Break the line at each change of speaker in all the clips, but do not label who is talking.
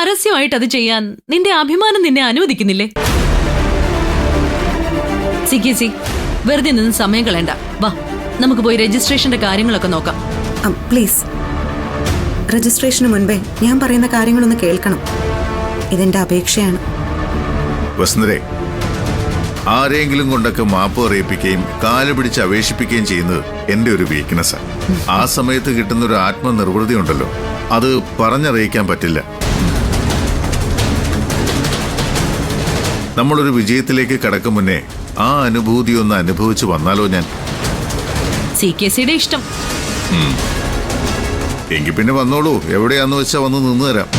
പരസ്യമായിട്ട് അത് ചെയ്യാൻ നിന്റെ അഭിമാനം നിന്നെ അനുവദിക്കുന്നില്ലേ? സി വെറുതെ നിന്ന് സമയം കളയണ്ട. വാ, നമുക്ക് പോയി രജിസ്ട്രേഷന്റെ കാര്യങ്ങളൊക്കെ നോക്കാം.
പ്ലീസ്, രജിസ്ട്രേഷന് മുൻപേ ഞാൻ പറയുന്ന കാര്യങ്ങളൊന്ന് കേൾക്കണം. ഇതെന്റെ അപേക്ഷയാണ്.
വസുന്ധരേ, ആരെങ്കിലും കൊണ്ടൊക്കെ മാപ്പ് അറിയിപ്പിക്കുകയും കാല് പിടിച്ച് അപേക്ഷിപ്പിക്കുകയും ചെയ്യുന്നത് എന്റെ ഒരു വീക്ക്നെസ്സാണ്. ആ സമയത്ത് കിട്ടുന്ന ഒരു ആത്മനിർവൃതി ഉണ്ടല്ലോ, അത് പറഞ്ഞറിയിക്കാൻ പറ്റില്ല. നമ്മളൊരു വിജയത്തിലേക്ക് കടക്കും മുന്നേ ആ അനുഭൂതി ഒന്ന് അനുഭവിച്ചു വന്നാലോ ഞാൻ.
സിയുടെ ഇഷ്ടം.
എങ്കിൽ പിന്നെ വന്നോളൂ, എവിടെയാന്ന് വെച്ചാ വന്ന് നിന്ന് തരാം.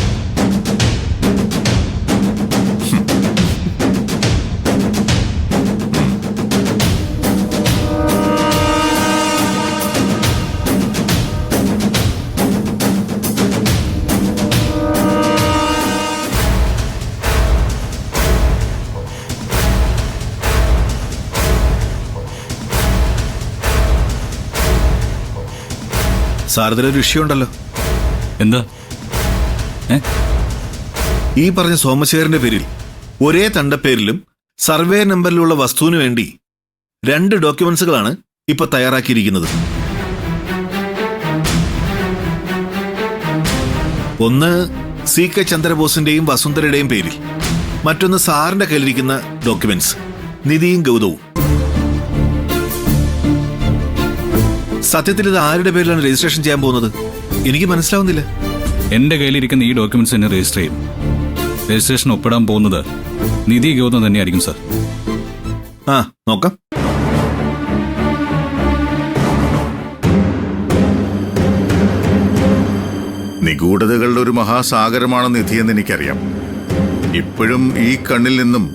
സാറിതൊരു വിഷയമുണ്ടല്ലോ.
എന്താ?
ഈ പറഞ്ഞ സോമശേഖരന്റെ പേരിൽ ഒരേ തണ്ടപ്പേരിലും സർവേ നമ്പറിലുള്ള വസ്തുവിന് വേണ്ടി 2 ഡോക്യുമെന്റ്സുകളാണ് ഇപ്പൊ തയ്യാറാക്കിയിരിക്കുന്നത്. ഒന്ന് CK ചന്ദ്രബോസിന്റെയും വസുന്ധരയുടെയും പേരിൽ, മറ്റൊന്ന് സാറിന്റെ കയ്യിലിരിക്കുന്ന ഡോക്യുമെന്റ്സ് നിധിയും ഗൗതവും. സത്യത്തിൽ ഇത് ആരുടെ പേരിലാണ് രജിസ്ട്രേഷൻ ചെയ്യാൻ പോകുന്നത്? എനിക്ക് മനസ്സിലാവുന്നില്ല.
എന്റെ കയ്യിലിരിക്കുന്ന ഈ ഡോക്യുമെന്റ്സ് തന്നെ രജിസ്റ്റർ ചെയ്യും. രജിസ്ട്രേഷൻ ഒപ്പിടാൻ പോകുന്നത് നിധി ഗൗതം തന്നെയായിരിക്കും സാർ.
ആ, നോക്കാം.
നിഗൂഢതകളുടെ ഒരു മഹാസാഗരമാണ് നിധിയെന്ന് എനിക്കറിയാം. ഇപ്പോഴും ഈ കണ്ണിൽ നിന്നും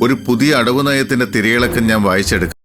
ഒരു പുതിയ അടവ് നയത്തിന്റെ തിരയിളക്കം ഞാൻ വായിച്ചെടുക്കും.